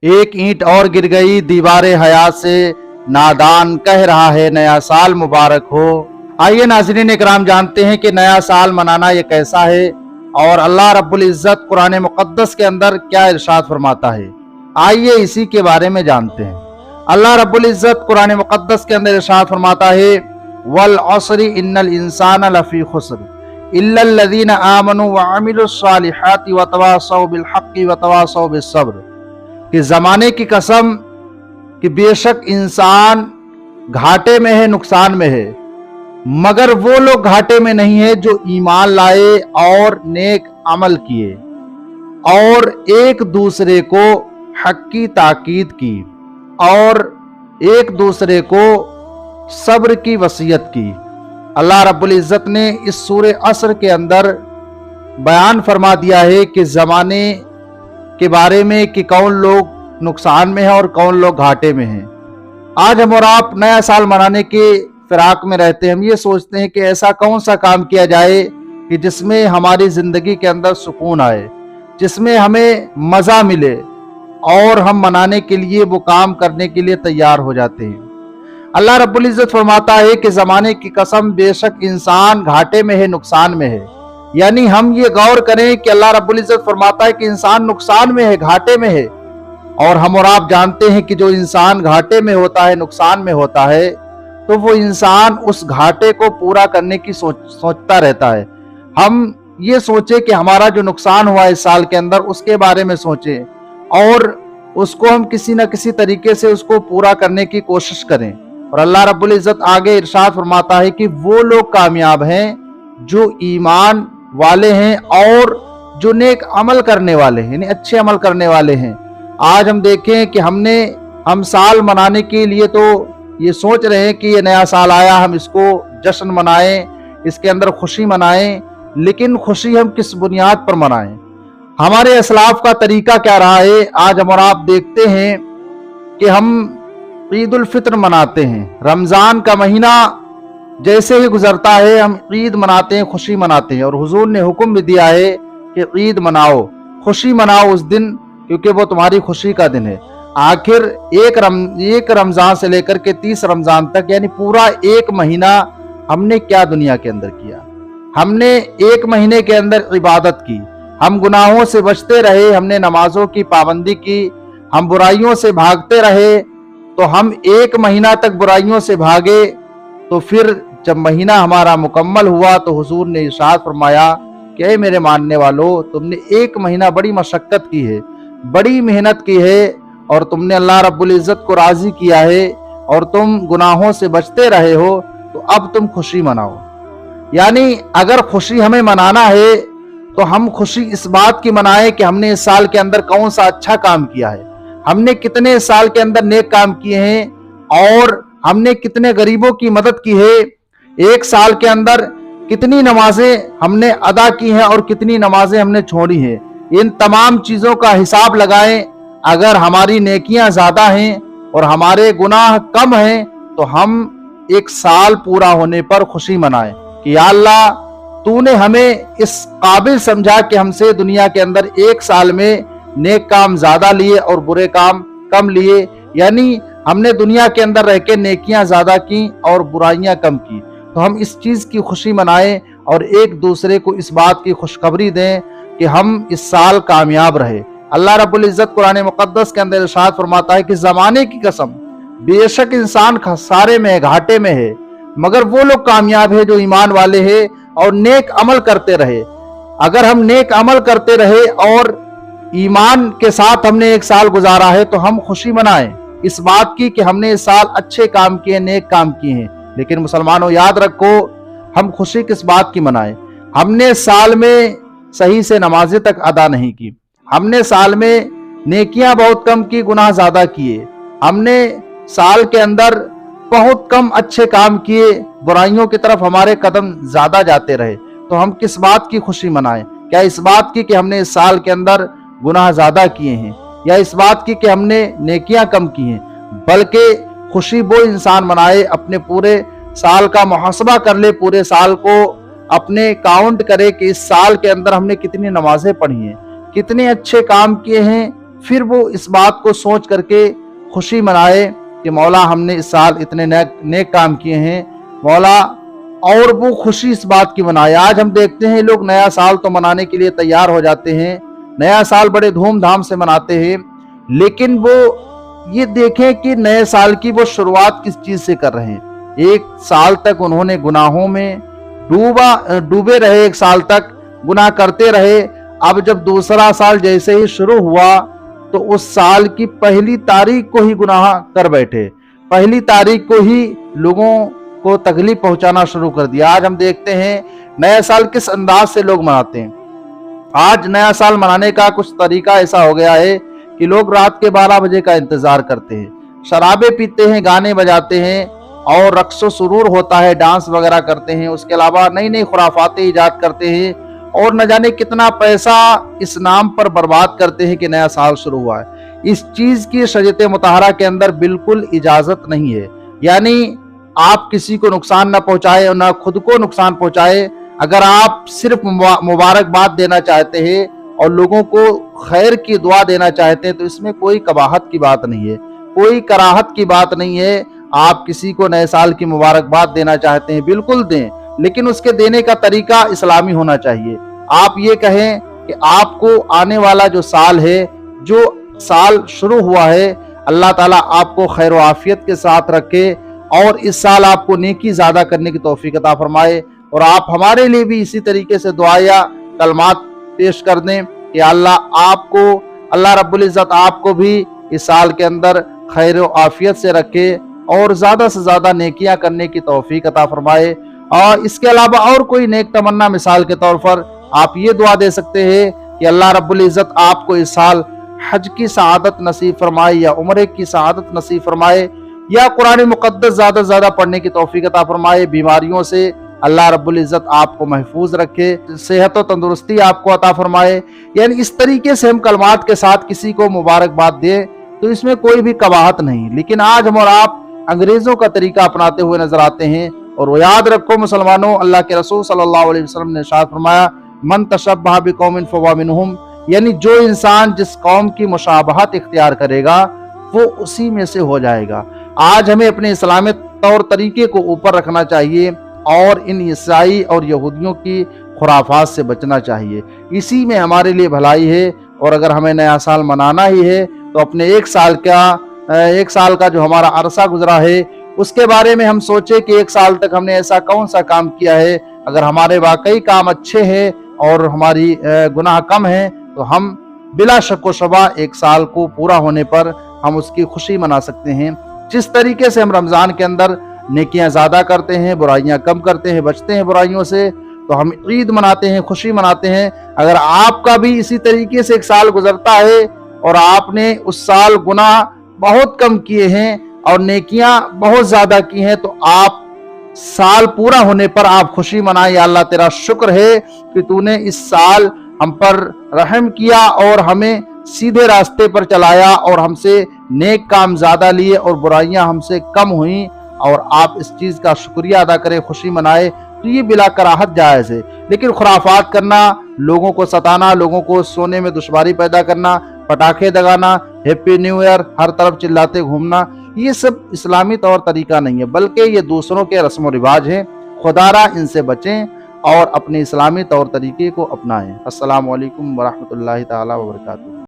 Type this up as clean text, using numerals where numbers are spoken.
एक ईंट और गिर गई दीवारे हयात से, नादान कह रहा है नया साल मुबारक हो। आइए नाज़रीन इकराम जानते हैं कि नया साल मनाना ये कैसा है और अल्लाह रब्बुल इज़्ज़त कुरान मुक़द्दस के अंदर क्या इरशाद फरमाता है। आइए इसी के बारे में जानते हैं। अल्लाह रब्बुल इज़्ज़त कुरान मुक़द्दस के अंदर इरशाद फरमाता है, वल अस्रि इन्नल इंसाना लफ़ी खुस्र इल्लल लज़ीना आमनू व अमिलुस सालिहाति व तवासौ बिल हक़्क़ि व तवासौ बिस सब्र, कि ज़माने की कसम कि बेशक इंसान घाटे में है, नुकसान में है, मगर वो लोग घाटे में नहीं है जो ईमान लाए और नेक अमल किए और एक दूसरे को हक की ताकीद की और एक दूसरे को सब्र की वसीयत की। अल्लाह रब्बुल इज़्ज़त ने इस सूरे असर के अंदर बयान फरमा दिया है कि ज़माने के बारे में कि कौन लोग नुकसान में है और कौन लोग घाटे में हैं। आज हम और आप नया साल मनाने के फिराक में रहते हैं। हम ये सोचते हैं कि ऐसा कौन सा काम किया जाए कि जिसमें हमारी ज़िंदगी के अंदर सुकून आए, जिसमें हमें मज़ा मिले और हम मनाने के लिए वो काम करने के लिए तैयार हो जाते हैं। अल्लाह रब्बुल इज़्ज़त फरमाता है कि ज़माने की कसम बेशक इंसान घाटे में है, नुकसान में है। यानी हम ये गौर करें कि अल्लाह रब्बुल इज़्ज़त फरमाता है कि इंसान नुकसान में है, घाटे में है, और हम और आप जानते हैं कि जो इंसान घाटे में होता है, नुकसान में होता है, तो वो इंसान उस घाटे को पूरा करने की सोचता रहता है। हम ये सोचे कि हमारा जो नुकसान हुआ इस साल के अंदर उसके बारे में सोचें और उसको हम किसी न किसी तरीके से उसको पूरा करने की कोशिश करें। और अल्लाह रब्बुल इज़्ज़त आगे इरशाद फरमाता है कि वो लोग कामयाब हैं जो ईमान वाले हैं और जो नेक अमल करने वाले हैं, यानी अच्छे अमल करने वाले हैं। आज हम देखें कि हम साल मनाने के लिए तो ये सोच रहे हैं कि ये नया साल आया, हम इसको जश्न मनाएं, इसके अंदर खुशी मनाएं, लेकिन खुशी हम किस बुनियाद पर मनाएं? हमारे असलाफ का तरीका क्या रहा है? आज हम और आप देखते हैं कि हम ईद उल फित्र मनाते हैं। रमज़ान का महीना जैसे ही गुजरता है हम ईद मनाते हैं, खुशी मनाते हैं, और हुजूर ने हुक्म भी दिया है कि ईद मनाओ, खुशी मनाओ उस दिन, क्योंकि वो तुम्हारी खुशी का दिन है। आखिर एक रमज़ान से लेकर के 30 रमज़ान तक, यानी पूरा एक महीना हमने क्या दुनिया के अंदर किया? हमने एक महीने के अंदर इबादत की, हम गुनाहों से बचते रहे, हमने नमाजों की पाबंदी की, हम बुराइयों से भागते रहे। तो हम एक महीना तक बुराइयों से भागे, तो फिर जब महीना हमारा मुकम्मल हुआ तो हुजूर ने इरशाद फरमाया कि ऐ मेरे मानने वालों, तुमने एक महीना बड़ी मशक्कत की है, बड़ी मेहनत की है, और तुमने अल्लाह रब्बुल इज़्ज़त को राज़ी किया है और तुम गुनाहों से बचते रहे हो, तो अब तुम खुशी मनाओ। यानी अगर खुशी हमें मनाना है तो हम खुशी इस बात की मनाएं कि हमने इस साल के अंदर कौन सा अच्छा काम किया है, हमने कितने इस साल के अंदर नेक काम किए हैं और हमने कितने गरीबों की मदद की है, एक साल के अंदर कितनी नमाजें हमने अदा की हैं और कितनी नमाजें हमने छोड़ी हैं। इन तमाम चीज़ों का हिसाब लगाएं। अगर हमारी नेकियां ज़्यादा हैं और हमारे गुनाह कम हैं तो हम एक साल पूरा होने पर खुशी मनाएं कि या अल्लाह, तूने हमें इस काबिल समझा कि हमसे दुनिया के अंदर एक साल में नेक काम ज़्यादा लिए और बुरे काम कम लिए, यानी हमने दुनिया के अंदर रह के नेकियां ज़्यादा की और बुराइयां कम की। तो हम इस चीज़ की खुशी मनाएं और एक दूसरे को इस बात की खुशखबरी दें कि हम इस साल कामयाब रहे। अल्लाह रब्बुल इज़्ज़त कुरान मुक़द्दस के अंदर इरशाद फरमाता है कि ज़माने की कसम बेशक इंसान खसारे में है, घाटे में है, मगर वो लोग कामयाब है जो ईमान वाले हैं और नेक अमल करते रहे। अगर हम नेक अमल करते रहे और ईमान के साथ हमने एक साल गुजारा है तो हम खुशी मनाएं इस बात की कि हमने इस साल अच्छे काम किए, नेक काम किए हैं। लेकिन मुसलमानों, याद रखो, हम खुशी किस बात की मनाएं? हमने साल में सही से नमाजें तक अदा नहीं की, हमने साल में नेकियां बहुत कम की, गुनाह ज्यादा किए, हमने साल के अंदर बहुत कम अच्छे काम किए, बुराइयों की तरफ हमारे कदम ज्यादा जाते रहे। तो हम किस बात की खुशी मनाएं? क्या इस बात की कि हमने इस साल के अंदर गुनाह ज्यादा किए हैं, या इस बात की कि हमने नेकियां कम की हैं? बल्कि खुशी वो इंसान मनाए, अपने पूरे साल का मुहासबा कर ले, पूरे साल को अपने काउंट करे कि इस साल के अंदर हमने कितनी नमाजें पढ़ी हैं, कितने अच्छे काम किए हैं, फिर वो इस बात को सोच करके खुशी मनाए कि मौला हमने इस साल इतने नेक काम किए हैं मौला, और वो खुशी इस बात की मनाए। आज हम देखते हैं लोग नया साल तो मनाने के लिए तैयार हो जाते हैं, नया साल बड़े धूमधाम से मनाते हैं, लेकिन वो ये देखें कि नए साल की वो शुरुआत किस चीज से कर रहे हैं। एक साल तक उन्होंने गुनाहों में डूबे रहे, एक साल तक गुनाह करते रहे। अब जब दूसरा साल जैसे ही शुरू हुआ तो उस साल की पहली तारीख को ही गुनाह कर बैठे, पहली तारीख को ही लोगों को तकलीफ पहुंचाना शुरू कर दिया। आज हम देखते हैं नया साल किस अंदाज से लोग मनाते हैं। आज नया साल मनाने का कुछ तरीका ऐसा हो गया है कि लोग रात के 12 बजे का इंतजार करते हैं, शराबे पीते हैं, गाने बजाते हैं और रक्सो सुरूर होता है, डांस वगैरह करते हैं। उसके अलावा नई नई खुराफातें इजाद करते हैं और न जाने कितना पैसा इस नाम पर बर्बाद करते हैं कि नया साल शुरू हुआ है। इस चीज की शरीयत मुतहरा के अंदर बिल्कुल इजाजत नहीं है। यानी आप किसी को नुकसान न पहुंचाए और न खुद को नुकसान पहुंचाए। अगर आप सिर्फ मुबारकबाद देना चाहते हैं और लोगों को खैर की दुआ देना चाहते हैं तो इसमें कोई कबाहत की बात नहीं है, कोई कराहत की बात नहीं है। आप किसी को नए साल की मुबारकबाद देना चाहते हैं बिल्कुल दें, लेकिन उसके देने का तरीका इस्लामी होना चाहिए। आप ये कहें कि आपको आने वाला जो साल है, जो साल शुरू हुआ है, अल्लाह ताला आपको खैर व आफियत के साथ रखे और इस साल आपको नेकी ज्यादा करने की तौफीक अता फरमाए। और आप हमारे लिए भी इसी तरीके से दुआ या कलमात पेश कर दें कि अल्लाह रब्बुल इज़्ज़त आपको भी इस साल के अंदर खैर व आफियत से रखे और ज्यादा से ज्यादा नेकियां करने की तौफीक अता फरमाए। और इसके अलावा और कोई नेक तमन्ना मिसाल के तौर पर आप ये दुआ दे सकते हैं कि अल्लाह रब्बुल इज़्ज़त आपको इस साल हज की सआदत नसीब फरमाए या उम्रे की सआदत नसीब फरमाए या कुरान मुक़द्दस ज्यादा से ज्यादा पढ़ने की तौफीक अता फरमाए। बीमारियों से अल्लाह रब्बुल इज़्ज़त आपको महफूज रखे, सेहत और तंदुरुस्ती आपको अता फरमाए। यानी इस तरीके से हम कलमात के साथ किसी को मुबारकबाद दें तो इसमें कोई भी कबाहत नहीं। लेकिन आज हम और आप अंग्रेजों का तरीका अपनाते हुए नजर आते हैं। और वो याद रखो मुसलमानों, अल्लाह के रसूल सल्लल्लाहु अलैहि वसल्लम ने इरशाद फरमाया, मन तशब्बह बिकौमिन फहुवा मिनहुम, यानी जो इंसान जिस कौम की मुशाबहत इख्तियार करेगा वो उसी में से हो जाएगा। आज हमें अपने इस्लामी तौर तरीके को ऊपर रखना चाहिए और इन ईसाई और यहूदियों की खुराफात से बचना चाहिए। इसी में हमारे लिए भलाई है। और अगर हमें नया साल मनाना ही है तो अपने एक साल का जो हमारा अरसा गुजरा है उसके बारे में हम सोचे कि एक साल तक हमने ऐसा कौन सा काम किया है। अगर हमारे वाकई काम अच्छे हैं और हमारी गुनाह कम है तो हम बिला शक व शबा एक साल को पूरा होने पर हम उसकी खुशी मना सकते हैं। जिस तरीके से हम रमज़ान के अंदर नेकियां ज़्यादा करते हैं, बुराइयां कम करते हैं, बचते हैं बुराइयों से, तो हम ईद मनाते हैं, खुशी मनाते हैं। अगर आपका भी इसी तरीके से एक साल गुजरता है और आपने उस साल गुनाह बहुत कम किए हैं और नेकियां बहुत ज़्यादा की हैं तो आप साल पूरा होने पर आप खुशी मनाएं। या अल्लाह तेरा शुक्र है कि तूने इस साल हम पर रहम किया और हमें सीधे रास्ते पर चलाया और हमसे नेक काम ज्यादा लिए और बुराइयां हमसे कम हुई। और आप इस चीज का शुक्रिया अदा करें, खुशी मनाए, तो ये बिला कराहत जायज है। लेकिन खुराफात करना, लोगों को सताना, लोगों को सोने में दुश्वारी पैदा करना, पटाखे दगाना, हैप्पी न्यू ईयर हर तरफ चिल्लाते घूमना, ये सब इस्लामी तौर तरीका नहीं है, बल्कि ये दूसरों के रस्म व रिवाज है। खुदारा इनसे बचें और अपने इस्लामी तौर तरीके को अपनाएं। अस्सलामु अलैकुम वरहमतुल्लाहि ताला वबरकातुहू।